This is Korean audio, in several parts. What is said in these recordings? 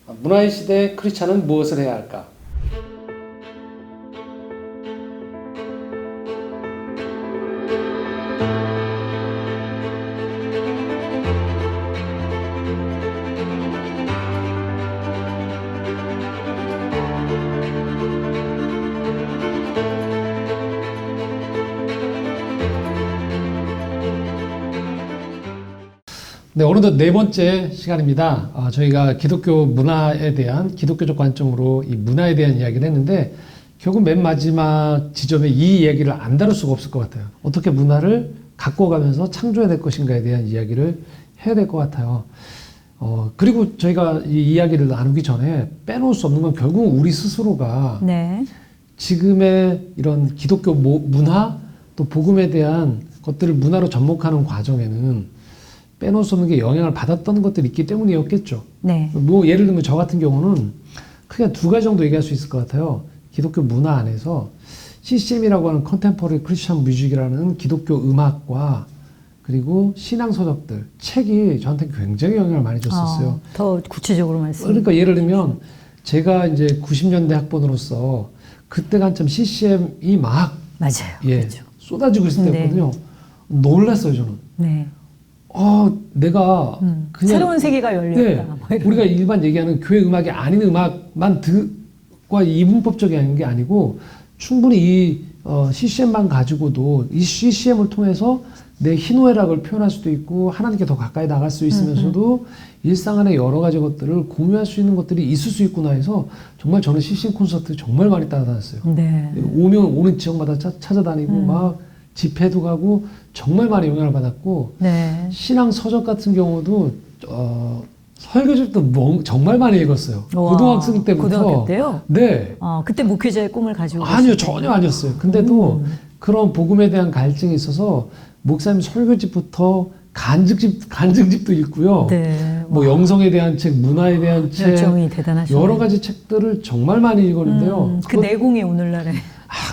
문화의 시대 크리스찬은 무엇을 해야 할까? 네, 오늘도 네 번째 시간입니다. 저희가 기독교 문화에 대한 기독교적 관점으로 이 문화에 대한 이야기를 했는데 결국 맨 마지막 지점에 이 이야기를 안 다룰 수가 없을 것 같아요. 어떻게 문화를 갖고 가면서 창조해야 될 것인가에 대한 이야기를 해야 될 것 같아요. 그리고 저희가 이 이야기를 나누기 전에 빼놓을 수 없는 건 결국 우리 스스로가 네. 지금의 이런 기독교 문화 또 복음에 대한 것들을 문화로 접목하는 과정에는 빼놓을 수 없는 게 영향을 받았던 것들이 있기 때문이었겠죠. 네. 뭐 예를 들면 저 같은 경우는 크게 두 가지 정도 얘기할 수 있을 것 같아요. 기독교 문화 안에서 CCM이라고 하는 컨템포러리 크리스천 뮤직이라는 기독교 음악과 그리고 신앙 서적들, 책이 저한테 굉장히 영향을 많이 줬었어요. 더 구체적으로 말씀. 그러니까 예를 들면 제가 이제 90년대 학번으로서 그때가 한참 CCM이 막 맞아요. 그렇죠. 쏟아지고 있을 때였거든요. 놀랐어요, 저는. 네. 내가 그냥 새로운 세계가 열렸다. 네, 뭐 이런. 우리가 일반 얘기하는 교회 음악이 아닌 음악만 듣과 이분법적인 게 아니고 충분히 이 CCM만 가지고도 이 CCM을 통해서 내 희노애락을 표현할 수도 있고 하나님께 더 가까이 나갈 수 있으면서도 일상 안에 여러 가지 것들을 공유할 수 있는 것들이 있을 수 있구나 해서 정말 저는 CCM 콘서트 정말 많이 따라다녔어요. 네. 오는 지역마다 찾아다니고 막 집회도 가고 정말 많이 영향을 받았고 네. 신앙 서적 같은 경우도 설교집도 정말 많이 읽었어요. 우와, 고등학생 때부터. 고등학교 때요? 네. 그때 목회자의 꿈을 가지고 아니요, 계셨군요. 전혀 아니었어요. 근데도 그런 복음에 대한 갈증이 있어서 목사님 설교집부터 간증집도 읽고요. 네. 뭐 영성에 대한 책, 문화에 대한 책, 열정이 대단하시네요. 여러 가지 책들을 정말 많이 읽었는데요. 그 내공이 오늘날에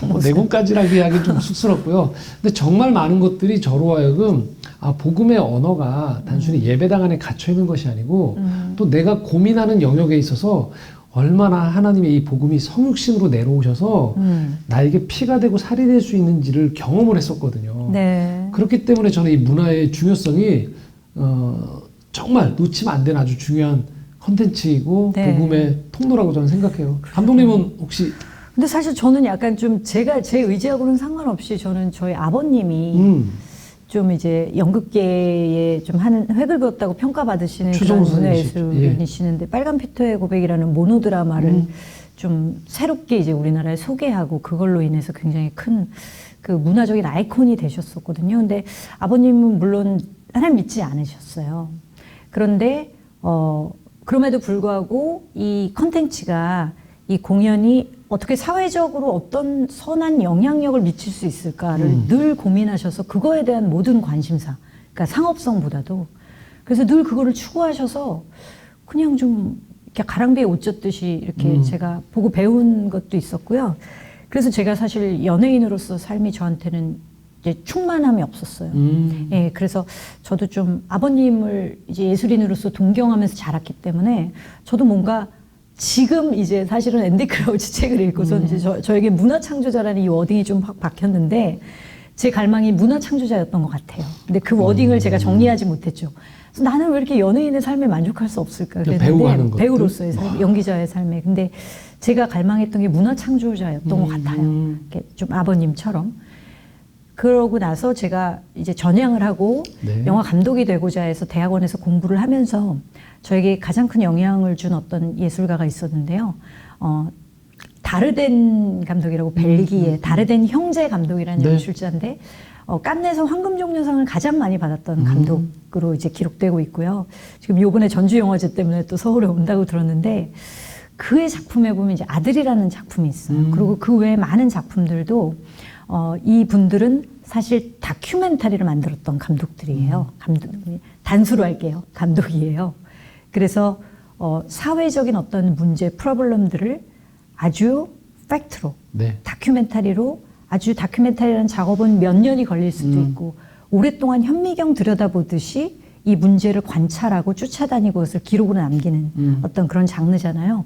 뭐 내공까지라고 이야기 좀 쑥스럽고요. 근데 정말 많은 것들이 저로 하여금 복음의 언어가 단순히 예배당 안에 갇혀 있는 것이 아니고 또 내가 고민하는 영역에 있어서 얼마나 하나님의 이 복음이 성육신으로 내려오셔서 나에게 피가 되고 살이 될 수 있는지를 경험을 했었거든요. 네. 그렇기 때문에 저는 이 문화의 중요성이 정말 놓치면 안 되는 아주 중요한 컨텐츠이고 네. 복음의 통로라고 저는 생각해요. 감독님은 혹시 근데 사실 저는 약간 좀 제 의지하고는 상관없이 저는 저희 아버님이 좀 이제 연극계에 좀 하는 획을 그었다고 평가받으시는 그런 문화예술인이시는데 빨간 피터의 고백이라는 모노 드라마를 좀 새롭게 이제 우리나라에 소개하고 그걸로 인해서 굉장히 큰 그 문화적인 아이콘이 되셨었거든요. 근데 아버님은 물론 하나님 믿지 않으셨어요. 그런데 그럼에도 불구하고 이 컨텐츠가 이 공연이 어떻게 사회적으로 어떤 선한 영향력을 미칠 수 있을까를 늘 고민하셔서 그거에 대한 모든 관심사, 그러니까 상업성보다도 그래서 늘 그거를 추구하셔서 그냥 좀 이렇게 가랑비에 옷 젖듯이 이렇게 제가 보고 배운 것도 있었고요. 그래서 제가 사실 연예인으로서 삶이 저한테는 이제 충만함이 없었어요. 예, 그래서 저도 좀 아버님을 이제 예술인으로서 동경하면서 자랐기 때문에 저도 뭔가 지금 이제 사실은 앤디 크라우치 책을 읽고서 이제 저에게 문화 창조자라는 이 워딩이 좀 확 박혔는데 제 갈망이 문화 창조자였던 것 같아요. 근데 그 워딩을 제가 정리하지 못했죠. 그래서 나는 왜 이렇게 연예인의 삶에 만족할 수 없을까 그랬는데 배우로서의 삶, 연기자의 삶에. 근데 제가 갈망했던 게 문화 창조자였던 것 같아요. 이렇게 좀 아버님처럼. 그러고 나서 제가 이제 전향을 하고 네. 영화 감독이 되고자 해서 대학원에서 공부를 하면서 저에게 가장 큰 영향을 준 어떤 예술가가 있었는데요. 다르덴 감독이라고 벨기에 다르덴 형제 감독이라는 네. 연출자인데 깐네에서 황금종려상을 가장 많이 받았던 감독으로 이제 기록되고 있고요. 지금 요번에 전주영화제 때문에 또 서울에 온다고 들었는데 그의 작품에 보면 이제 아들이라는 작품이 있어요. 그리고 그 외에 많은 작품들도 이 분들은 사실 다큐멘터리를 만들었던 감독들이에요. 단수로 할게요. 감독이에요. 그래서 사회적인 어떤 문제, 프로블럼들을 아주 팩트로, 네. 다큐멘터리로 아주 다큐멘터리라는 작업은 몇 년이 걸릴 수도 있고 오랫동안 현미경 들여다보듯이 이 문제를 관찰하고 쫓아다니고 그것을 기록으로 남기는 어떤 그런 장르잖아요.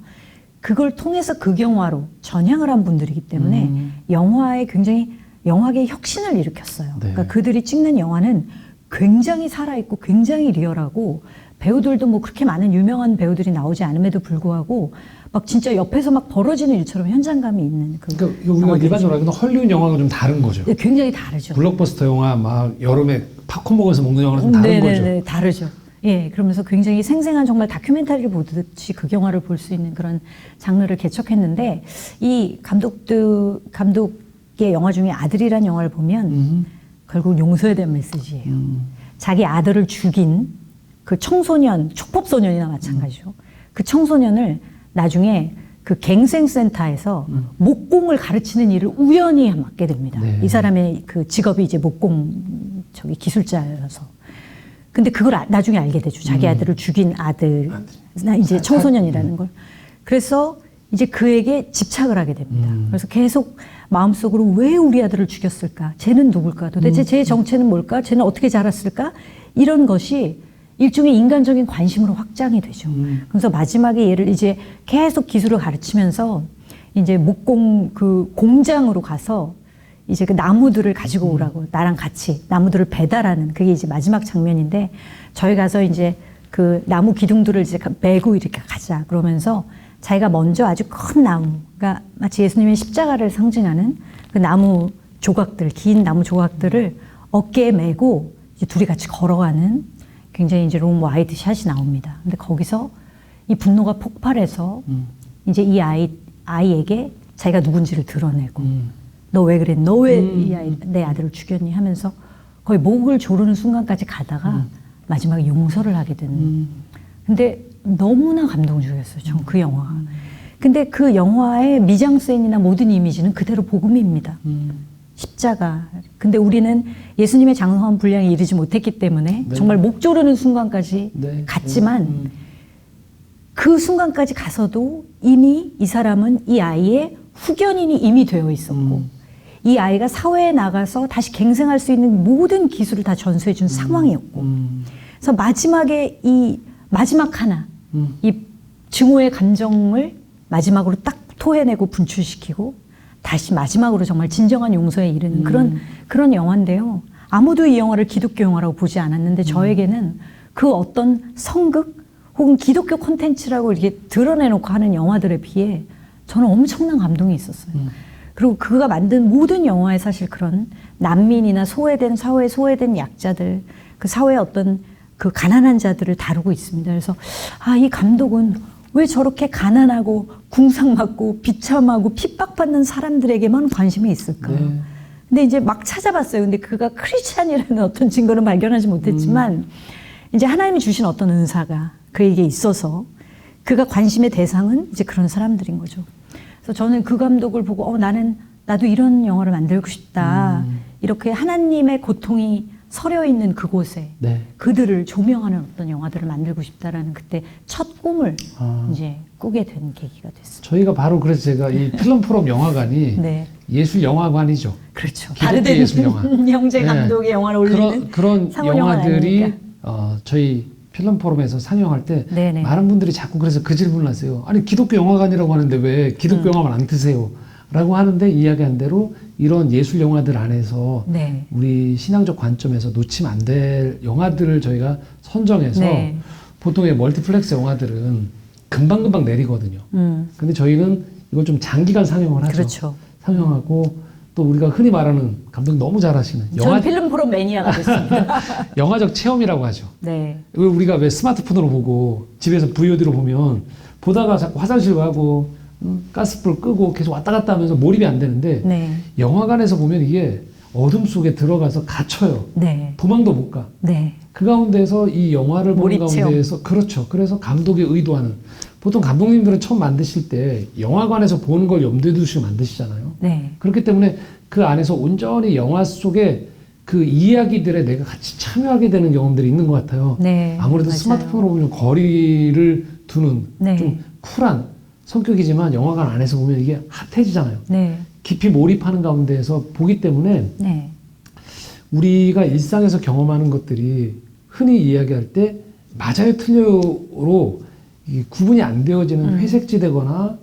그걸 통해서 극영화로 전향을 한 분들이기 때문에 영화에 굉장히 영화계의 혁신을 일으켰어요. 네. 그러니까 그들이 찍는 영화는 굉장히 살아있고 굉장히 리얼하고 배우들도 뭐 그렇게 많은 유명한 배우들이 나오지 않음에도 불구하고 막 진짜 옆에서 막 벌어지는 일처럼 현장감이 있는 그러니까 우리가 일반적으로 알고 있는 헐리우드 영화가 좀 다른 거죠. 네, 굉장히 다르죠. 블록버스터 영화 막 여름에 팝콘 먹어서 먹는 영화는 좀 다른 거죠. 네네네, 다르죠. 예, 그러면서 굉장히 생생한 정말 다큐멘터리를 보듯이 극영화를 볼 수 있는 그런 장르를 개척했는데 이 감독의 영화 중에 아들이란 영화를 보면 결국 용서에 대한 메시지예요. 자기 아들을 죽인 그 청소년, 촉법소년이나 마찬가지죠. 그 청소년을 나중에 그 갱생센터에서 목공을 가르치는 일을 우연히 맡게 됩니다. 네. 이 사람의 그 직업이 이제 목공 기술자여서. 근데 그걸 나중에 알게 되죠. 자기 아들을 죽인 아들, 이제 청소년이라는 걸. 그래서 이제 그에게 집착을 하게 됩니다. 그래서 계속 마음속으로 왜 우리 아들을 죽였을까? 쟤는 누굴까? 도대체 쟤의 정체는 뭘까? 쟤는 어떻게 자랐을까? 이런 것이 일종의 인간적인 관심으로 확장이 되죠. 그래서 마지막에 얘를 이제 계속 기술을 가르치면서 이제 목공 그 공장으로 가서 이제 그 나무들을 가지고 오라고 나랑 같이 나무들을 배달하는 그게 이제 마지막 장면인데 저희 가서 이제 그 나무 기둥들을 이제 메고 이렇게 가자 그러면서 자기가 먼저 아주 큰 나무가 마치 예수님의 십자가를 상징하는 그 나무 조각들 긴 나무 조각들을 어깨에 메고 이제 둘이 같이 걸어가는 굉장히 이제 롱 와이드 샷이 나옵니다. 근데 거기서 이 분노가 폭발해서 이제 이 아이에게 자기가 누군지를 드러내고 너 왜 그래? 너 왜 내 아들을 죽였니? 하면서 거의 목을 조르는 순간까지 가다가 마지막에 용서를 하게 되는. 근데 너무나 감동적이었어요. 전 그 영화가. 근데 그 영화의 미장센이나 모든 이미지는 그대로 복음입니다. 십자가. 근데 우리는 예수님의 장성한 분량에 이르지 못했기 때문에 네. 정말 목 조르는 순간까지 네. 갔지만 그 순간까지 가서도 이미 이 사람은 이 아이의 후견인이 이미 되어 있었고 이 아이가 사회에 나가서 다시 갱생할 수 있는 모든 기술을 다 전수해 준 상황이었고 그래서 마지막에 이 마지막 하나 이 증오의 감정을 마지막으로 딱 토해내고 분출시키고 다시 마지막으로 정말 진정한 용서에 이르는 그런 영화인데요. 아무도 이 영화를 기독교 영화라고 보지 않았는데 저에게는 그 어떤 성극 혹은 기독교 콘텐츠라고 이렇게 드러내놓고 하는 영화들에 비해 저는 엄청난 감동이 있었어요. 그리고 그가 만든 모든 영화에 사실 그런 난민이나 소외된 사회에 소외된 약자들, 그 사회의 어떤 그 가난한 자들을 다루고 있습니다. 그래서 아, 이 감독은 왜 저렇게 가난하고 궁상맞고 비참하고 핍박받는 사람들에게만 관심이 있을까? 네. 근데 이제 막 찾아봤어요. 근데 그가 크리스찬이라는 어떤 증거는 발견하지 못했지만 이제 하나님이 주신 어떤 은사가 그에게 있어서 그가 관심의 대상은 이제 그런 사람들인 거죠. 그래서 저는 그 감독을 보고 나도 이런 영화를 만들고 싶다. 이렇게 하나님의 고통이 서려 있는 그곳에 네. 그들을 조명하는 어떤 영화들을 만들고 싶다라는 그때 첫 꿈을 이제 꾸게 된 계기가 됐어요. 저희가 바로 그래서 제가 이 필름 포럼 영화관이 네. 예술 영화관이죠. 그렇죠. 기독교 다르된 예술 영화. 형제 감독의 영화를 올리는 그런 상업 영화는 영화들이 아니니까. 저희 필름 포럼에서 상영할 때 네네. 많은 분들이 자꾸 그래서 그 질문을 하세요. 아니 기독교 영화관이라고 하는데 왜 기독교 영화만 안 트세요? 라고 하는데 이야기한 대로 이런 예술 영화들 안에서 네. 우리 신앙적 관점에서 놓치면 안 될 영화들을 저희가 선정해서 네. 보통의 멀티플렉스 영화들은 금방금방 내리거든요. 근데 저희는 이걸 좀 장기간 상영을 하죠. 그렇죠. 상영하고 또 우리가 흔히 말하는 감독님 너무 잘하시는 저는 필름 포럼 매니아가 됐습니다. 영화적 체험이라고 하죠. 네. 왜 우리가 왜 스마트폰으로 보고 집에서 VOD로 보면 보다가 자꾸 화장실 가고 가스불 끄고 계속 왔다 갔다 하면서 몰입이 안 되는데 네. 영화관에서 보면 이게 어둠 속에 들어가서 갇혀요. 네. 도망도 못 가. 네. 그 가운데서 이 영화를 보는 몰입 체험. 가운데에서 그렇죠. 그래서 감독이 의도하는 보통 감독님들은 처음 만드실 때 영화관에서 보는 걸 염두에 두시고 만드시잖아요. 네. 그렇기 때문에 그 안에서 온전히 영화 속에 그 이야기들에 내가 같이 참여하게 되는 경험들이 있는 것 같아요. 네. 아무래도 맞아요. 스마트폰으로 보면 거리를 두는 네. 좀 쿨한 성격이지만 영화관 안에서 보면 이게 핫해지잖아요. 네. 깊이 몰입하는 가운데에서 보기 때문에 네. 우리가 일상에서 경험하는 것들이 흔히 이야기할 때 맞아요 틀려요로 이 구분이 안 되어지는 회색지대거나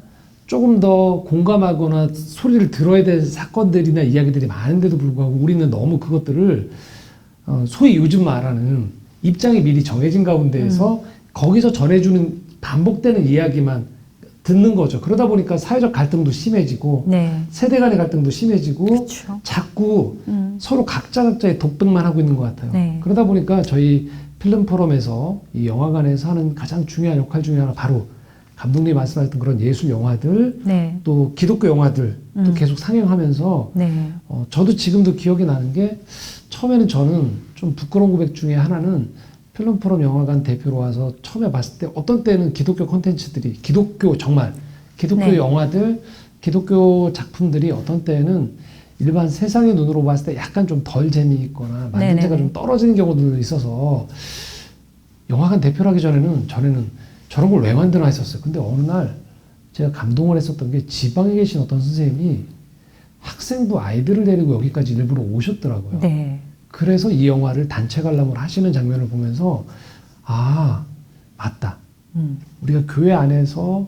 조금 더 공감하거나 소리를 들어야 될 사건들이나 이야기들이 많은데도 불구하고 우리는 너무 그것들을 소위 요즘 말하는 입장이 미리 정해진 가운데에서 거기서 전해주는 반복되는 이야기만 듣는 거죠. 그러다 보니까 사회적 갈등도 심해지고 네. 세대 간의 갈등도 심해지고 그쵸. 자꾸 서로 각자의 독백만 하고 있는 것 같아요. 네. 그러다 보니까 저희 필름 포럼에서 이 영화관에서 하는 가장 중요한 역할 중에 하나 바로 감독님이 말씀하셨던 그런 예술 영화들 네. 또 기독교 영화들 또 계속 상영하면서 네. 저도 지금도 기억이 나는 게 처음에는 저는 좀 부끄러운 고백 중에 하나는 필름 포럼 영화관 대표로 와서 처음에 봤을 때 어떤 때는 기독교 콘텐츠들이 기독교 정말 기독교 네. 영화들 기독교 작품들이 어떤 때는 일반 세상의 눈으로 봤을 때 약간 좀 덜 재미있거나 만듦새가 좀 떨어지는 경우도 있어서 영화관 대표를 하기 전에는 저런 걸 왜 만드나 했었어요. 근데 어느 날 제가 감동을 했었던 게 지방에 계신 어떤 선생님이 학생부 아이들을 데리고 여기까지 일부러 오셨더라고요. 네. 그래서 이 영화를 단체 관람을 하시는 장면을 보면서 아 맞다. 우리가 교회 안에서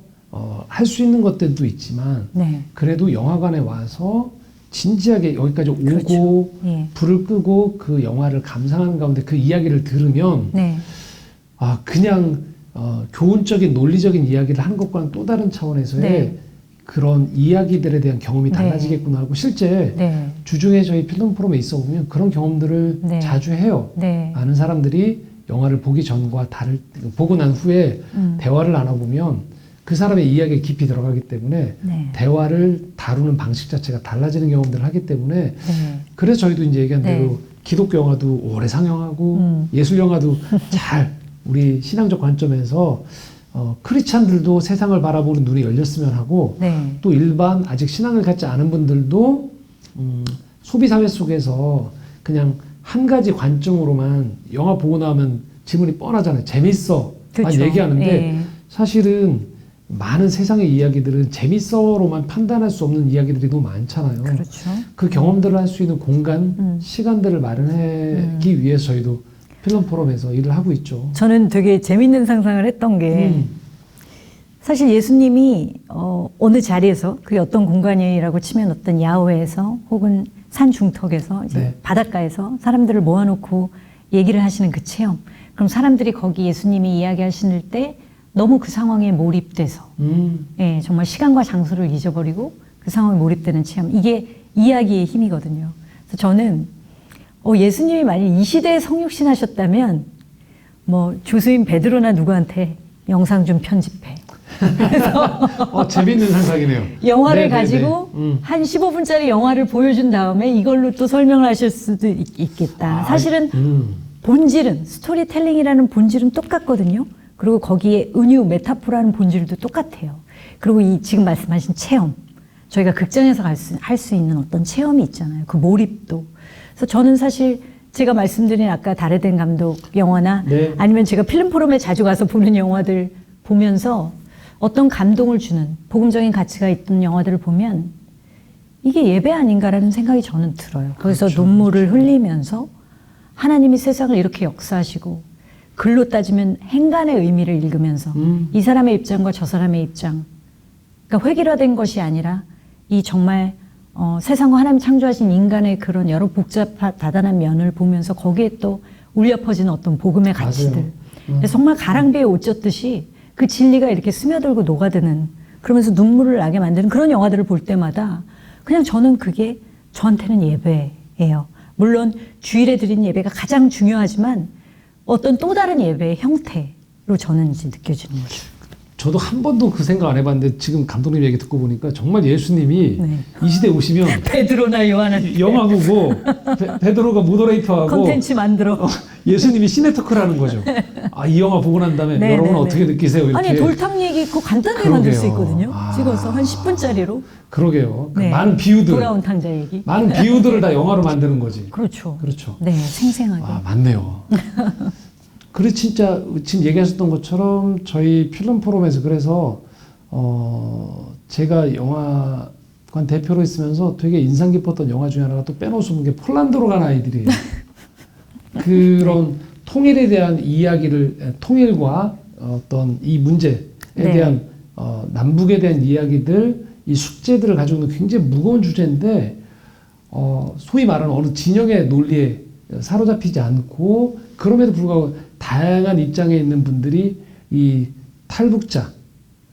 할 수 있는 것들도 있지만 네. 그래도 영화관에 와서 진지하게 여기까지 오고 그렇죠. 예. 불을 끄고 그 영화를 감상하는 가운데 그 이야기를 들으면 네. 아 그냥 교훈적인 논리적인 이야기를 하는 것과는 또 다른 차원에서의 네. 그런 이야기들에 대한 경험이 달라지겠구나 하고 실제 네. 주중에 저희 필름 포럼에 있어 보면 그런 경험들을 네. 자주 해요. 네. 많은 사람들이 영화를 보기 전과 보고 난 후에 대화를 나눠보면 그 사람의 이야기에 깊이 들어가기 때문에 네. 대화를 다루는 방식 자체가 달라지는 경험들을 하기 때문에 네. 그래서 저희도 이제 얘기한 네. 대로 기독교 영화도 오래 상영하고 예술 영화도 잘 우리 신앙적 관점에서 크리스찬들도 세상을 바라보는 눈이 열렸으면 하고 네. 또 일반 아직 신앙을 갖지 않은 분들도 소비 사회 속에서 그냥 한 가지 관점으로만 영화 보고 나면 질문이 뻔하잖아요. 재밌어. 만 그렇죠. 얘기하는데 예. 사실은 많은 세상의 이야기들은 재밌어로만 판단할 수 없는 이야기들이 너무 많잖아요. 그렇죠. 그 경험들을 할 수 있는 공간, 시간들을 마련하기 위해서 저희도 필름 포럼에서 일을 하고 있죠. 저는 되게 재밌는 상상을 했던 게 사실 예수님이 어느 자리에서 그게 어떤 공간이라고 치면 어떤 야외에서 혹은 산 중턱에서 이제 네. 바닷가에서 사람들을 모아놓고 얘기를 하시는 그 체험. 그럼 사람들이 거기 예수님이 이야기하실 때 너무 그 상황에 몰입돼서 예, 정말 시간과 장소를 잊어버리고 그 상황에 몰입되는 체험. 이게 이야기의 힘이거든요. 그래서 저는 예수님이 만약 이 시대에 성육신 하셨다면 뭐 조수인 베드로나 누구한테 영상 좀 편집해. 그래서 재밌는 상상이네요. 영화를 네, 가지고 네, 네. 한 15분짜리 영화를 보여준 다음에 이걸로 또 설명을 하실 수도 있겠다. 사실은 본질은 스토리텔링이라는 본질은 똑같거든요. 그리고 거기에 은유, 메타포라는 본질도 똑같아요. 그리고 이 지금 말씀하신 체험, 저희가 극장에서 할 수 있는 어떤 체험이 있잖아요. 그 몰입도. 그래서 저는 사실 제가 말씀드린 아까 다르덴 감독 영화나 네. 아니면 제가 필름 포럼에 자주 가서 보는 영화들 보면서 어떤 감동을 주는 복음적인 가치가 있던 영화들을 보면 이게 예배 아닌가라는 생각이 저는 들어요. 거기서 그렇죠. 눈물을 흘리면서 하나님이 세상을 이렇게 역사하시고 글로 따지면 행간의 의미를 읽으면서 이 사람의 입장과 저 사람의 입장, 그러니까 획일화된 것이 아니라 이 정말 세상과 하나님 창조하신 인간의 그런 여러 다단한 면을 보면서 거기에 또 울려 퍼지는 어떤 복음의 가치들. 정말 가랑비에 옷 젖듯이 그 진리가 이렇게 스며들고 녹아드는, 그러면서 눈물을 나게 만드는 그런 영화들을 볼 때마다 그냥 저는 그게 저한테는 예배예요. 물론 주일에 드린 예배가 가장 중요하지만 어떤 또 다른 예배의 형태로 저는 이제 느껴지는 거죠. 저도 한 번도 그 생각 안 해봤는데 지금 감독님 얘기 듣고 보니까 정말 예수님이 네. 이 시대에 오시면 베드로나 요한은 영화 보고 베드로가 모더레이터하고 콘텐츠 만들어. 예수님이 시네토크를 하는 거죠. 이 영화 보고 난 다음에 네, 여러분은 네, 어떻게 네. 느끼세요? 이렇게. 아니 돌탕 얘기 그거 간단하게 만들 수 있거든요. 찍어서 한 10분짜리로. 그러게요. 네. 많은 비유들, 돌아온 탕자 얘기. 많은 비유들을 다 영화로 만드는 거지. 그렇죠. 그렇죠. 네, 생생하게. 맞네요. 그래 진짜 지금 얘기하셨던 것처럼 저희 필름 포럼에서 그래서 제가 영화관 대표로 있으면서 되게 인상 깊었던 영화 중에 하나가 또 빼놓을 수 없는 게 폴란드로 간 아이들이에요. 그런 통일에 대한 이야기를, 통일과 어떤 이 문제에 네. 대한 남북에 대한 이야기들, 이 숙제들을 가지고 있는 굉장히 무거운 주제인데 소위 말하는 어느 진영의 논리에 사로잡히지 않고, 그럼에도 불구하고 다양한 입장에 있는 분들이 이 탈북자,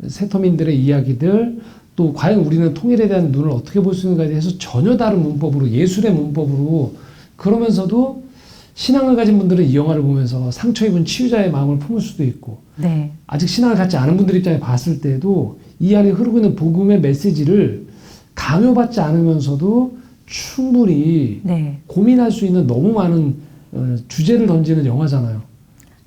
세터민들의 이야기들, 또 과연 우리는 통일에 대한 눈을 어떻게 볼 수 있는가에 대해서 전혀 다른 문법으로, 예술의 문법으로, 그러면서도 신앙을 가진 분들은 이 영화를 보면서 상처 입은 치유자의 마음을 품을 수도 있고, 네. 아직 신앙을 갖지 않은 분들 입장에 봤을 때도 이 안에 흐르고 있는 복음의 메시지를 강요받지 않으면서도 충분히 네. 고민할 수 있는 너무 많은 주제를 던지는 영화잖아요.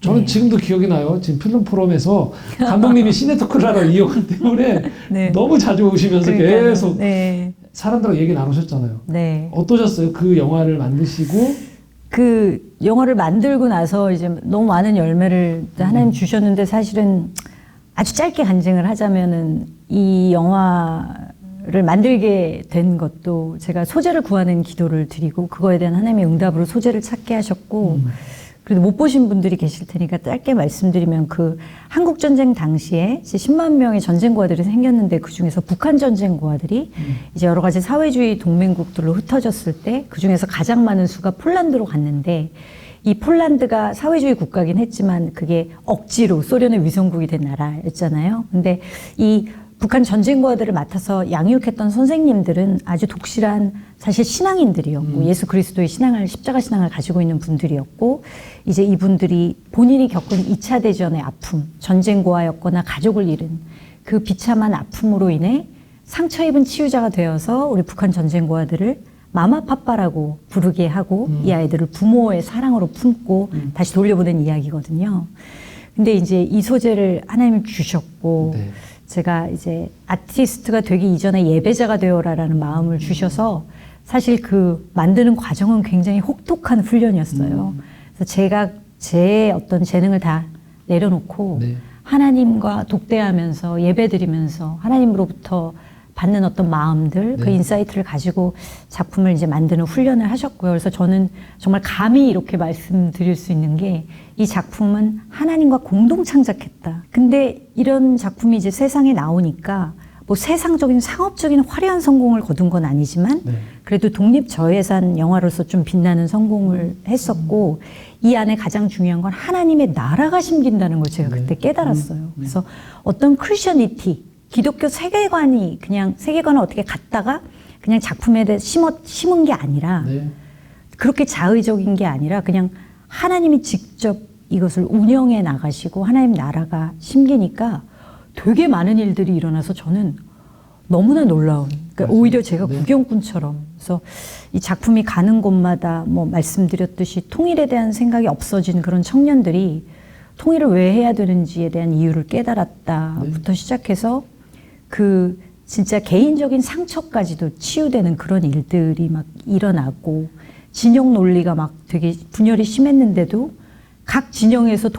저는 네. 지금도 기억이 나요. 지금 필름 포럼에서 감독님이 시네토크를 하러 이 영화 때문에 네. 너무 자주 오시면서 그러니까요. 계속 네. 사람들하고 얘기 나누셨잖아요. 네. 어떠셨어요? 그 영화를 만드시고? 그 영화를 만들고 나서 이제 너무 많은 열매를 하나님 주셨는데, 사실은 아주 짧게 간증을 하자면은 이 영화를 만들게 된 것도 제가 소재를 구하는 기도를 드리고, 그거에 대한 하나님의 응답으로 소재를 찾게 하셨고, 그래도 못 보신 분들이 계실 테니까 짧게 말씀드리면, 그 한국 전쟁 당시에 이제 10만 명의 전쟁고아들이 생겼는데, 그 중에서 북한 전쟁고아들이 이제 여러 가지 사회주의 동맹국들로 흩어졌을 때 그 중에서 가장 많은 수가 폴란드로 갔는데, 이 폴란드가 사회주의 국가긴 했지만 그게 억지로 소련의 위성국이 된 나라였잖아요. 근데 이 북한 전쟁고아들을 맡아서 양육했던 선생님들은 아주 독실한 사실 신앙인들이었고, 예수 그리스도의 신앙을, 십자가 신앙을 가지고 있는 분들이었고, 이제 이분들이 본인이 겪은 2차 대전의 아픔, 전쟁고아였거나 가족을 잃은 그 비참한 아픔으로 인해 상처 입은 치유자가 되어서 우리 북한 전쟁고아들을 마마파빠라고 부르게 하고, 이 아이들을 부모의 사랑으로 품고 다시 돌려보낸 이야기거든요. 근데 이제 이 소재를 하나님이 주셨고, 네. 제가 이제 아티스트가 되기 이전에 예배자가 되어라라는 마음을 주셔서, 사실 그 만드는 과정은 굉장히 혹독한 훈련이었어요. 그래서 제가 제 어떤 재능을 다 내려놓고 네. 하나님과 독대하면서 예배드리면서 하나님으로부터 받는 어떤 마음들, 그 네. 인사이트를 가지고 작품을 이제 만드는 훈련을 하셨고요. 그래서 저는 정말 감히 이렇게 말씀드릴 수 있는 게, 이 작품은 하나님과 공동 창작했다. 근데 이런 작품이 이제 세상에 나오니까 뭐 세상적인 상업적인 화려한 성공을 거둔 건 아니지만, 네. 그래도 독립 저예산 영화로서 좀 빛나는 성공을 했었고, 이 안에 가장 중요한 건 하나님의 나라가 심긴다는 걸 제가 그때 깨달았어요. 그래서 어떤 크리스천이티, 기독교 세계관이 그냥 세계관을 어떻게 갖다가 그냥 작품에 대해 심은 게 아니라, 네. 그렇게 자의적인 게 아니라 그냥 하나님이 직접 이것을 운영해 나가시고 하나님 나라가 심기니까 되게 많은 일들이 일어나서 저는 너무나 놀라운, 그러니까 오히려 제가 네. 구경꾼처럼. 그래서 이 작품이 가는 곳마다 뭐 말씀드렸듯이 통일에 대한 생각이 없어진 그런 청년들이 통일을 왜 해야 되는지에 대한 이유를 깨달았다부터 시작해서 그 진짜 개인적인 상처까지도 치유되는 그런 일들이 막 일어나고, 진영 논리가 막 되게 분열이 심했는데도 각 진영에서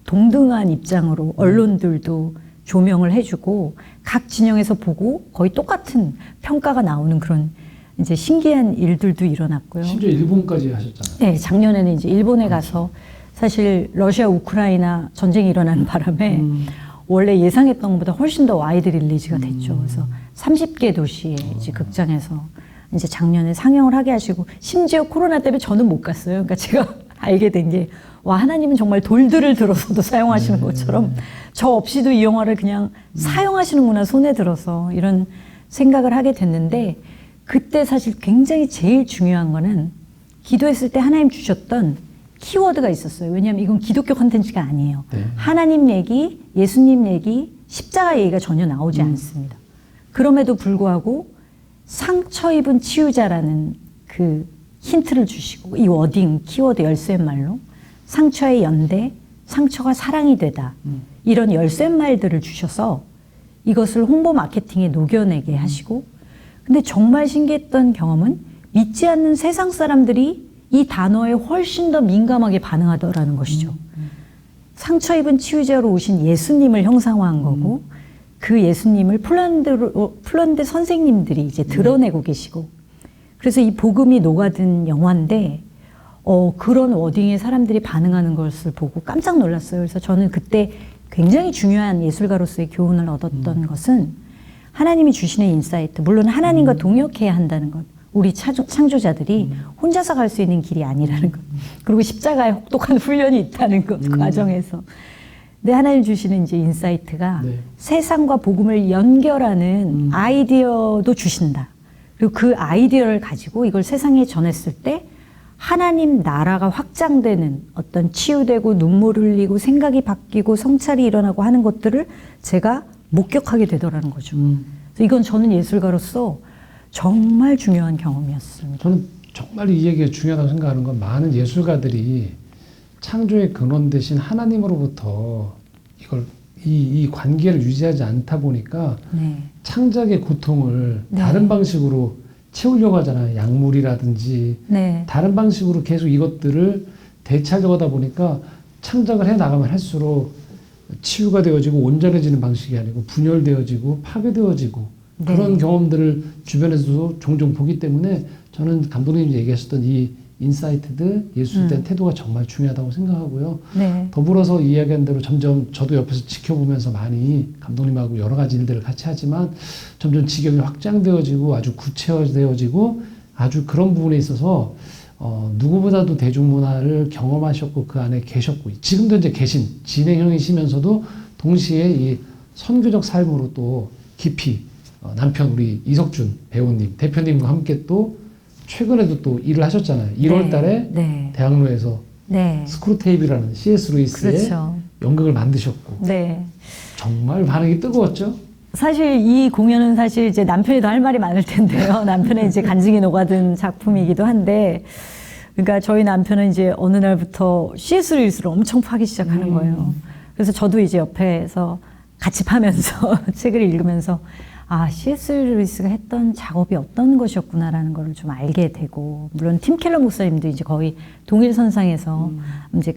동등한 입장으로 언론들도 조명을 해주고, 각 진영에서 보고 거의 똑같은 평가가 나오는 그런 이제 신기한 일들도 일어났고요. 심지어 일본까지 하셨잖아요. 네, 작년에는 이제 일본에 가서, 사실 러시아 우크라이나 전쟁이 일어나는 바람에 원래 예상했던 것보다 훨씬 더 와이드 릴리즈가 됐죠. 그래서 30개 도시에 이제 극장에서 이제 작년에 상영을 하게 하시고, 심지어 코로나 때문에 저는 못 갔어요. 그러니까 제가 알게 된 게, 와, 하나님은 정말 돌들을 들어서도 사용하시는 것처럼 저 없이도 이 영화를 그냥 사용하시는구나, 손에 들어서, 이런 생각을 하게 됐는데, 그때 사실 굉장히 제일 중요한 거는 기도했을 때 하나님 주셨던 키워드가 있었어요. 왜냐하면 이건 기독교 컨텐츠가 아니에요. 네. 하나님 얘기, 예수님 얘기, 십자가 얘기가 전혀 나오지 않습니다. 그럼에도 불구하고 상처 입은 치유자라는 그 힌트를 주시고, 이 워딩, 키워드 열쇠말로 상처의 연대, 상처가 사랑이 되다, 이런 열쇠말들을 주셔서 이것을 홍보 마케팅에 녹여내게 하시고, 근데 정말 신기했던 경험은 믿지 않는 세상 사람들이 이 단어에 훨씬 더 민감하게 반응하더라는 것이죠. 상처 입은 치유자로 오신 예수님을 형상화한 거고, 그 예수님을 폴란드 선생님들이 이제 드러내고 계시고, 그래서 이 복음이 녹아든 영화인데, 그런 워딩에 사람들이 반응하는 것을 보고 깜짝 놀랐어요. 그래서 저는 그때 굉장히 중요한 예술가로서의 교훈을 얻었던 것은 하나님이 주시는 인사이트, 물론 하나님과 동역해야 한다는 것, 우리 창조자들이 혼자서 갈 수 있는 길이 아니라는 것, 그리고 십자가에 혹독한 훈련이 있다는 것, 그 과정에서. 근데 하나님 주시는 이제 인사이트가 네. 세상과 복음을 연결하는 아이디어도 주신다. 그리고 그 아이디어를 가지고 이걸 세상에 전했을 때 하나님 나라가 확장되는 어떤 치유되고 눈물 흘리고 생각이 바뀌고 성찰이 일어나고 하는 것들을 제가 목격하게 되더라는 거죠. 그래서 이건 저는 예술가로서 정말 중요한 경험이었습니다. 저는 정말 이 얘기가 중요하다고 생각하는 건 많은 예술가들이 창조의 근원 대신 하나님으로부터 이걸 이 관계를 유지하지 않다 보니까 네. 창작의 고통을 네. 다른 방식으로 채우려고 하잖아요. 약물이라든지 네. 다른 방식으로 계속 이것들을 대체하려고 하다 보니까 창작을 해 나가면 할수록 치유가 되어지고 온전해지는 방식이 아니고 분열되어지고 파괴되어지고 네. 그런 경험들을 주변에서도 종종 보기 때문에 저는 감독님이 얘기하셨던 이 인사이트들 예술에 대한 태도가 정말 중요하다고 생각하고요. 네. 더불어서 이야기한 대로 점점 저도 옆에서 지켜보면서 많이 감독님하고 여러 가지 일들을 같이 하지만 점점 지경이 확장되어지고 아주 구체화되어지고 아주 그런 부분에 있어서 누구보다도 대중문화를 경험하셨고 그 안에 계셨고 지금도 이제 계신 진행형이시면서도 동시에 이 선교적 삶으로 또 깊이 남편 우리 이석준 배우님 대표님과 함께 또 최근에도 또 일을 하셨잖아요. 1월 달에 네. 대학로에서 네. 스크루테이프라는 C.S. 루이스의 그렇죠. 연극을 만드셨고 네. 정말 반응이 뜨거웠죠. 사실 이 공연은 사실 이제 남편이 더 할 말이 많을 텐데요. 남편의 이제 간증이 녹아든 작품이기도 한데, 그러니까 저희 남편은 이제 어느 날부터 C.S. 루이스를 엄청 파기 시작하는 거예요. 그래서 저도 이제 옆에서 같이 파면서 책을 읽으면서 아, C.S. 루이스가 했던 작업이 어떤 것이었구나라는 걸 좀 알게 되고, 물론 팀 켈러 목사님도 이제 거의 동일선상에서 이제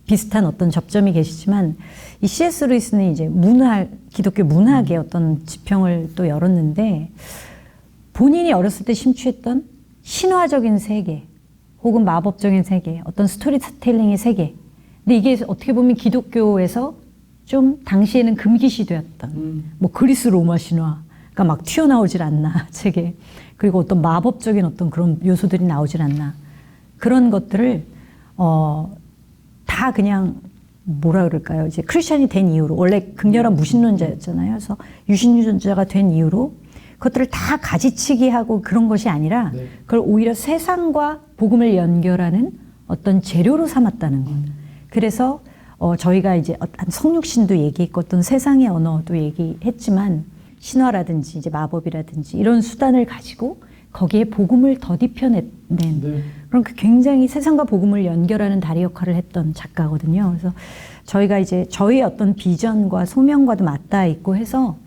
비슷한 어떤 접점이 계시지만, 이 C.S. 루이스는 이제 기독교 문학의 어떤 지평을 또 열었는데, 본인이 어렸을 때 심취했던 신화적인 세계, 혹은 마법적인 세계, 어떤 스토리텔링의 세계. 근데 이게 어떻게 보면 기독교에서 좀 당시에는 금기시되었던, 뭐 그리스 로마 신화, 그러니까 막 튀어나오질 않나, 책에. 그리고 어떤 마법적인 어떤 그런 요소들이 나오질 않나. 그런 것들을, 다 그냥, 뭐라 그럴까요? 이제 크리스천이 된 이후로, 원래 극렬한 무신론자였잖아요. 그래서 유신론자가 된 이후로 그것들을 다 가지치기 하고 그런 것이 아니라 네. 그걸 오히려 세상과 복음을 연결하는 어떤 재료로 삼았다는 것. 그래서 저희가 이제 어떤 성육신도 얘기했고 어떤 세상의 언어도 얘기했지만 신화라든지 이제 마법이라든지 이런 수단을 가지고 거기에 복음을 덧입혀낸 네. 그런 굉장히 세상과 복음을 연결하는 다리 역할을 했던 작가거든요. 그래서 저희가 이제 저희의 어떤 비전과 소명과도 맞닿아 있고 해서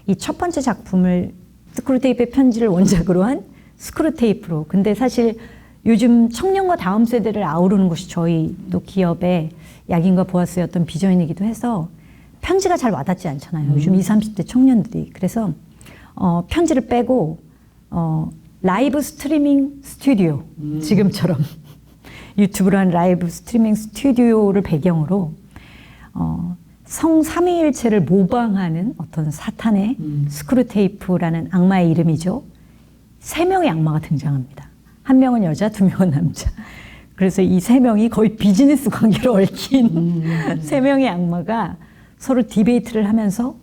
이 첫 번째 작품을 스크루테이프의 편지를 원작으로 한 스크루테이프로. 근데 사실 요즘 청년과 다음 세대를 아우르는 것이 저희 또 기업의 약인과 보아스의 어떤 비전이기도 해서 편지가 잘 와닿지 않잖아요. 요즘 20, 30대 청년들이. 그래서 편지를 빼고 라이브 스트리밍 스튜디오, 지금처럼 유튜브로 한 라이브 스트리밍 스튜디오를 배경으로 성 삼위일체를 모방하는 어떤 사탄의 스크루테이프라는 악마의 이름이죠. 3명의 악마가 등장합니다. 1명은 여자, 2명은 남자. 그래서 이 3명이 거의 비즈니스 관계로 얽힌 3명의 악마가 서로 디베이트를 하면서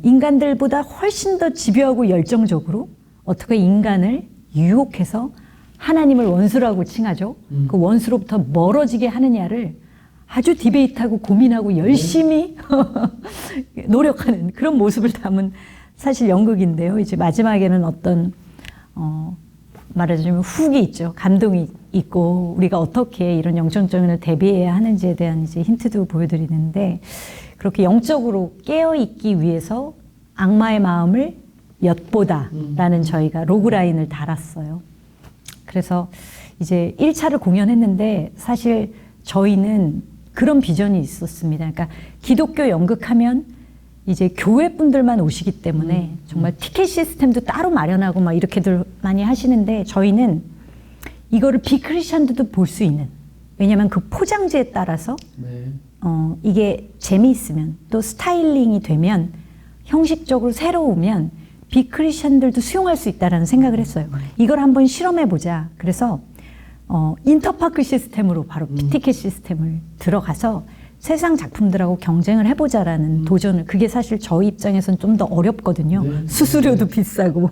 인간들보다 훨씬 더 집요하고 열정적으로 어떻게 인간을 유혹해서 하나님을 원수라고 칭하죠. 그 원수로부터 멀어지게 하느냐를 아주 디베이트하고 고민하고 열심히 노력하는 그런 모습을 담은 사실 연극인데요. 이제 마지막에는 어떤 말하자면 훅이 있죠. 감동이 있고 우리가 어떻게 이런 영적전을 대비해야 하는지에 대한 이제 힌트도 보여드리는데 그렇게 영적으로 깨어있기 위해서 악마의 마음을 엿보다라는 저희가 로그라인을 달았어요. 그래서 이제 1차를 공연했는데 사실 저희는 그런 비전이 있었습니다. 그러니까 기독교 연극하면 이제 교회 분들만 오시기 때문에 정말 티켓 시스템도 따로 마련하고 막 이렇게들 많이 하시는데 저희는 이거를 비크리스찬들도 볼 수 있는, 왜냐하면 그 포장지에 따라서 네. 이게 재미있으면 또 스타일링이 되면 형식적으로 새로우면 비크리스찬들도 수용할 수 있다라는 생각을 했어요. 이걸 한번 실험해보자. 그래서 인터파크 시스템으로 바로 피티켓 시스템을 들어가서 세상 작품들하고 경쟁을 해보자라는 도전을, 그게 사실 저희 입장에서는 좀 더 어렵거든요. 네. 수수료도 비싸고.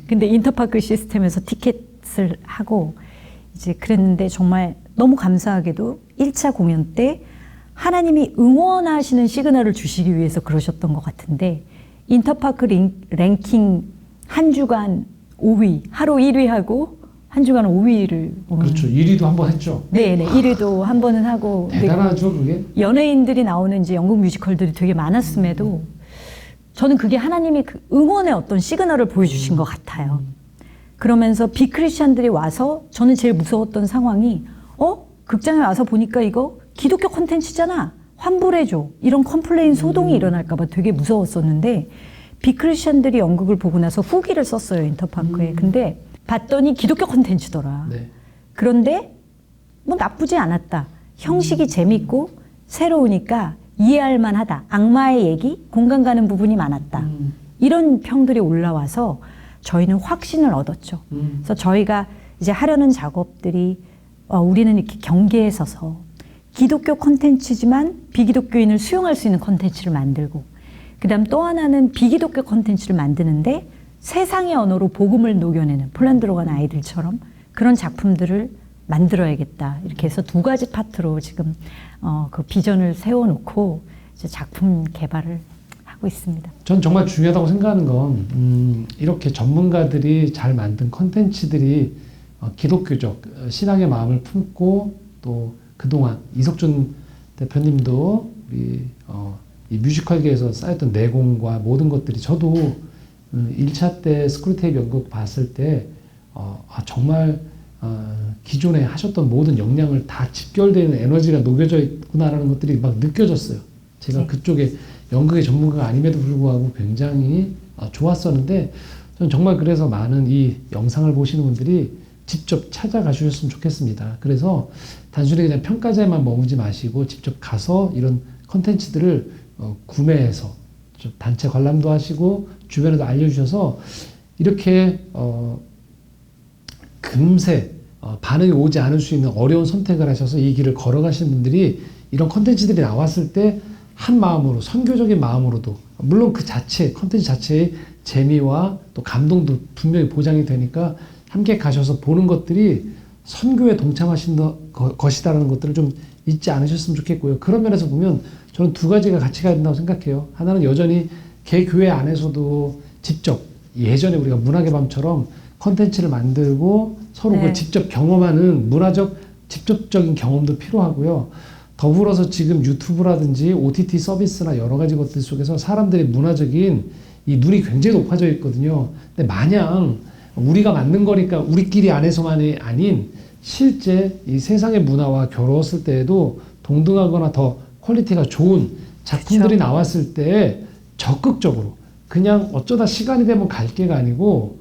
근데 인터파크 시스템에서 티켓을 하고 이제 그랬는데 정말 너무 감사하게도 1차 공연 때 하나님이 응원하시는 시그널을 주시기 위해서 그러셨던 것 같은데, 인터파크 랭킹 한 주간 5위, 하루 1위하고 한 주간 5위를. 그렇죠. 1위도 한 번 했죠. 네네. 1위도 한 번은 하고. 대단하죠, 그게. 연예인들이 나오는 이제 연극 뮤지컬들이 되게 많았음에도 저는 그게 하나님이 그 응원의 어떤 시그널을 보여주신 것 같아요. 그러면서 비크리스찬들이 와서 저는 제일 무서웠던 상황이 극장에 와서 보니까 이거 기독교 콘텐츠잖아. 환불해줘. 이런 컴플레인 소동이 일어날까 봐 되게 무서웠었는데, 비크리스찬들이 연극을 보고 나서 후기를 썼어요, 인터파크에. 근데 봤더니 기독교 콘텐츠더라. 네. 그런데 뭐 나쁘지 않았다. 형식이 재밌고 새로우니까 이해할 만하다. 악마의 얘기, 공감 가는 부분이 많았다. 이런 평들이 올라와서 저희는 확신을 얻었죠. 그래서 저희가 이제 하려는 작업들이 우리는 이렇게 경계에 서서 기독교 콘텐츠지만 비기독교인을 수용할 수 있는 콘텐츠를 만들고, 그다음 또 하나는 비기독교 콘텐츠를 만드는데 세상의 언어로 복음을 녹여내는, 폴란드로 간 아이들처럼 그런 작품들을 만들어야겠다. 이렇게 해서 두 가지 파트로 지금 그 비전을 세워놓고 이제 작품 개발을 하고 있습니다. 전 정말 중요하다고 생각하는 건 이렇게 전문가들이 잘 만든 콘텐츠들이 기독교적 신앙의 마음을 품고, 또 그동안 이석준 대표님도 우리 이 뮤지컬계에서 쌓였던 내공과 모든 것들이, 저도 1차 때 스크루테이프 연극 봤을 때 정말 기존에 하셨던 모든 역량을 다 집결되는 에너지가 녹여져 있구나라는 것들이 막 느껴졌어요. 제가 네. 그쪽에 연극의 전문가가 아님에도 불구하고 굉장히 좋았었는데, 저는 정말 그래서 많은 이 영상을 보시는 분들이 직접 찾아가주셨으면 좋겠습니다. 그래서 단순히 그냥 평가자에만 머무지 마시고 직접 가서 이런 컨텐츠들을 구매해서 좀 단체 관람도 하시고 주변에도 알려주셔서 이렇게 금세 반응이 오지 않을 수 있는 어려운 선택을 하셔서 이 길을 걸어가시는 분들이 이런 컨텐츠들이 나왔을 때 한 마음으로, 선교적인 마음으로도, 물론 그 자체 컨텐츠 자체의 재미와 또 감동도 분명히 보장이 되니까 함께 가셔서 보는 것들이 선교에 동참하신 것이다라는 것들을 좀 잊지 않으셨으면 좋겠고요. 그런 면에서 보면 저는 두 가지가 같이 가야 된다고 생각해요. 하나는 여전히 개 교회 안에서도 직접 예전에 우리가 문학의 밤처럼 컨텐츠를 만들고 서로 그걸 직접 경험하는 문화적 직접적인 경험도 필요하고요. 더불어서 지금 유튜브라든지 OTT 서비스나 여러 가지 것들 속에서 사람들의 문화적인 이 눈이 굉장히 높아져 있거든요. 근데 마냥 우리가 만든 거니까 우리끼리 안에서만이 아닌 실제 이 세상의 문화와 겨루었을 때에도 동등하거나 더 퀄리티가 좋은 작품들이 나왔을 때 적극적으로 그냥 어쩌다 시간이 되면 갈 게가 아니고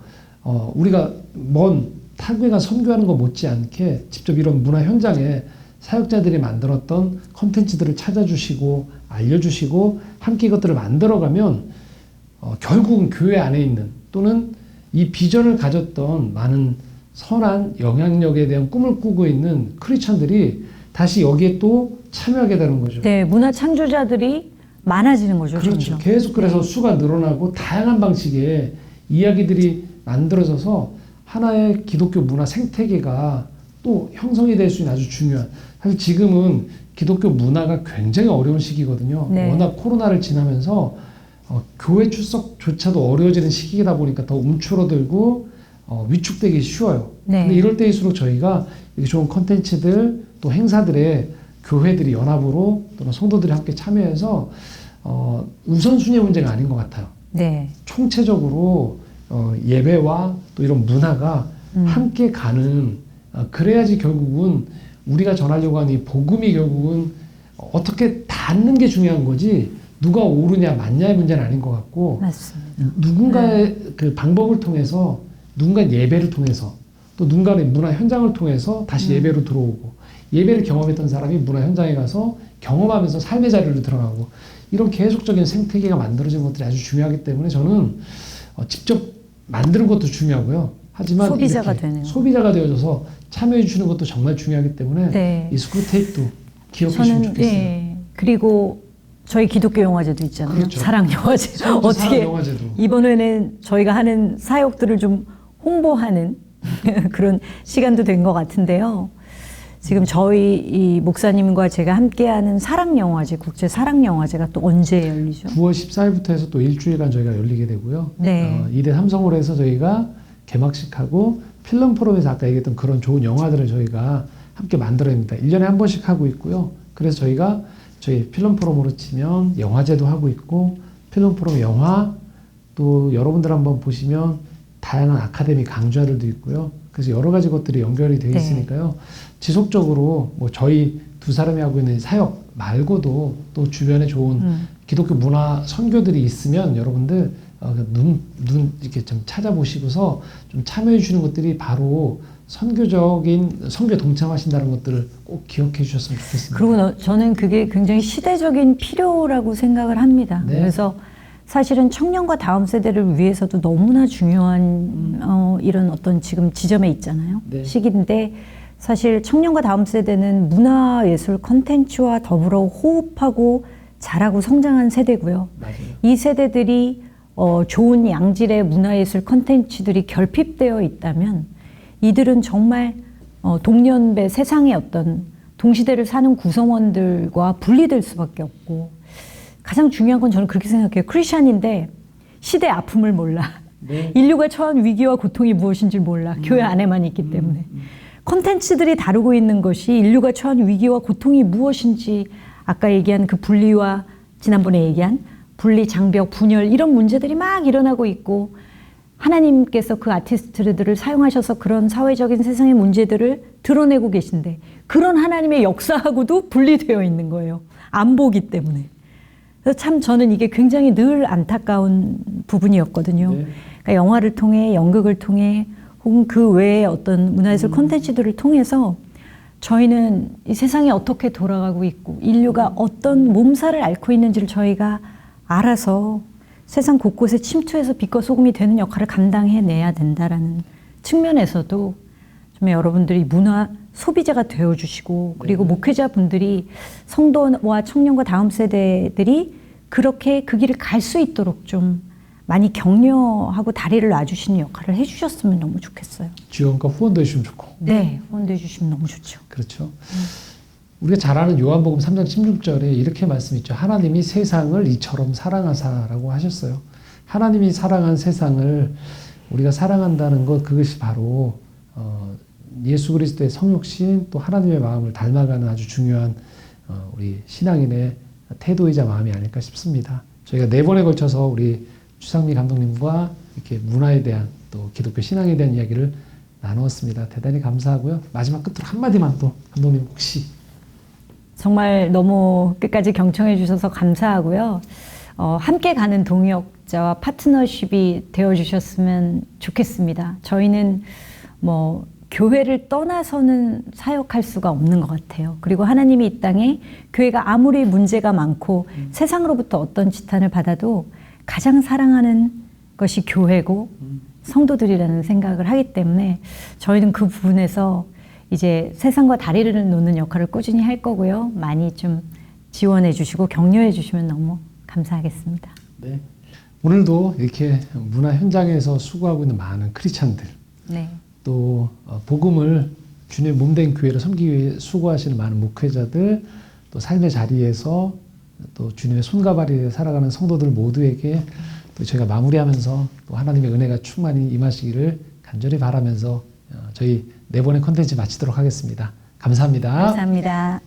우리가 먼 타국에 가 선교하는 거 못지않게 직접 이런 문화 현장에 사역자들이 만들었던 컨텐츠들을 찾아주시고 알려주시고 함께 이것들을 만들어가면 결국은 교회 안에 있는, 또는 이 비전을 가졌던 많은 선한 영향력에 대한 꿈을 꾸고 있는 크리스찬들이 다시 여기에 또 참여하게 되는 거죠. 네, 문화 창조자들이 많아지는 거죠. 그렇죠. 점점. 계속 그래서 수가 늘어나고 다양한 방식의 이야기들이 만들어져서 하나의 기독교 문화 생태계가 또 형성이 될 수 있는 아주 중요한, 사실 지금은 기독교 문화가 굉장히 어려운 시기거든요. 네. 워낙 코로나를 지나면서 교회 출석조차도 어려워지는 시기이다 보니까 더 움츠러들고 위축되기 쉬워요. 네. 근데 이럴 때일수록 저희가 이렇게 좋은 컨텐츠들 또 행사들에 교회들이 연합으로 또는 성도들이 함께 참여해서 우선순위의 문제가 아닌 것 같아요. 네. 총체적으로 예배와 또 이런 문화가 함께 가는, 그래야지 결국은 우리가 전하려고 하는 이 복음이 결국은 어떻게 닿는 게 중요한 거지 누가 옳으냐 맞냐의 문제는 아닌 것 같고, 맞습니다. 누군가의 그 방법을 통해서, 누군가 예배를 통해서 또 누군가는 문화 현장을 통해서 다시 예배로 들어오고 예배를 경험했던 사람이 문화 현장에 가서 경험하면서 삶의 자리로 들어가고 이런 계속적인 생태계가 만들어지는 것들이 아주 중요하기 때문에 저는 직접 만드는 것도 중요하고요. 하지만 소비자가 되네요. 소비자가 되어져서 참여해 주는 것도 정말 중요하기 때문에 네. 이 스크루테이프도 기억해 주시면 좋겠어요. 네. 그리고 저희 기독교 영화제도 있잖아요. 그렇죠. 사랑 영화제. 어떻게 사랑 영화제도. 이번에는 저희가 하는 사역들을 좀 홍보하는 그런 시간도 된 것 같은데요. 지금 저희 이 목사님과 제가 함께하는 사랑 영화제, 국제 사랑 영화제가 또 언제 열리죠? 9월 14일부터 해서 또 일주일간 저희가 열리게 되고요. 네. 이대 삼성홀에서 저희가 개막식하고 필름 포럼에서 아까 얘기했던 그런 좋은 영화들을 저희가 함께 만들어냅니다. 1년에 한 번씩 하고 있고요. 그래서 저희가 저희 필름 포럼으로 치면 영화제도 하고 있고 필름 포럼 영화 또 여러분들 한번 보시면 다양한 아카데미 강좌들도 있고요. 그래서 여러 가지 것들이 연결이 되어 있으니까요. 지속적으로 뭐 저희 두 사람이 하고 있는 사역 말고도 또 주변에 좋은 기독교 문화 선교들이 있으면 여러분들 눈 이렇게 좀 찾아보시고서 좀 참여해 주는 것들이 바로 선교에 동참하신다는 것들을 꼭 기억해 주셨으면 좋겠습니다. 그리고 저는 그게 굉장히 시대적인 필요라고 생각을 합니다. 네. 그래서 사실은 청년과 다음 세대를 위해서도 너무나 중요한 이런 어떤 지금 지점에 있잖아요. 네. 시기인데 사실 청년과 다음 세대는 문화예술 콘텐츠와 더불어 호흡하고 자라고 성장한 세대고요. 맞아요. 이 세대들이 좋은 양질의 문화예술 콘텐츠들이 결핍되어 있다면 이들은 정말 동년배 세상의 어떤 동시대를 사는 구성원들과 분리될 수밖에 없고 가장 중요한 건 저는 그렇게 생각해요. 크리스찬인데 시대의 아픔을 몰라. 네. 인류가 처한 위기와 고통이 무엇인지 몰라. 교회 안에만 있기 때문에. 콘텐츠들이 다루고 있는 것이 인류가 처한 위기와 고통이 무엇인지 아까 얘기한 그 분리와 지난번에 얘기한 분리, 장벽, 분열 이런 문제들이 막 일어나고 있고 하나님께서 그 아티스트들을 사용하셔서 그런 사회적인 세상의 문제들을 드러내고 계신데 그런 하나님의 역사하고도 분리되어 있는 거예요. 안 보기 때문에. 그래서 참 저는 이게 굉장히 늘 안타까운 부분이었거든요. 네. 그러니까 영화를 통해 연극을 통해 혹은 그 외의 어떤 문화예술 콘텐츠들을 통해서 저희는 이 세상이 어떻게 돌아가고 있고 인류가 어떤 몸살을 앓고 있는지를 저희가 알아서 세상 곳곳에 침투해서 빛과 소금이 되는 역할을 감당해내야 된다라는 측면에서도 좀 여러분들이 문화 소비자가 되어주시고 그리고 목회자분들이 성도와 청년과 다음 세대들이 그렇게 그 길을 갈 수 있도록 좀 많이 격려하고 다리를 놔주시는 역할을 해주셨으면 너무 좋겠어요. 지원과 후원도 해주시면 좋고. 네, 후원도 해주시면 너무 좋죠. 그렇죠. 우리가 잘 아는 요한복음 3장 16절에 이렇게 말씀있죠. 하나님이 세상을 이처럼 사랑하사라고 하셨어요. 하나님이 사랑한 세상을 우리가 사랑한다는 것 그것이 바로 예수 그리스도의 성육신 또 하나님의 마음을 닮아가는 아주 중요한 우리 신앙인의 태도이자 마음이 아닐까 싶습니다. 저희가 4번에 걸쳐서 우리 추상미 감독님과 이렇게 문화에 대한 또 기독교 신앙에 대한 이야기를 나누었습니다. 대단히 감사하고요. 마지막 끝으로 한마디만 또 감독님 혹시 정말 너무 끝까지 경청해 주셔서 감사하고요. 함께 가는 동역자와 파트너십이 되어주셨으면 좋겠습니다. 저희는 뭐 교회를 떠나서는 사역할 수가 없는 것 같아요. 그리고 하나님이 이 땅에 교회가 아무리 문제가 많고 세상으로부터 어떤 지탄을 받아도 가장 사랑하는 것이 교회고 성도들이라는 생각을 하기 때문에 저희는 그 부분에서 이제 세상과 다리를 놓는 역할을 꾸준히 할 거고요. 많이 좀 지원해 주시고 격려해 주시면 너무 감사하겠습니다. 네. 오늘도 이렇게 문화 현장에서 수고하고 있는 많은 크리스찬들 네. 또 복음을 주님의 몸된 교회를 섬기기 위해 수고하시는 많은 목회자들 또 삶의 자리에서 또 주님의 손과 발이 살아가는 성도들 모두에게 또 저희가 마무리하면서 또 하나님의 은혜가 충만히 임하시기를 간절히 바라면서 저희 4번의 콘텐츠 마치도록 하겠습니다. 감사합니다. 감사합니다.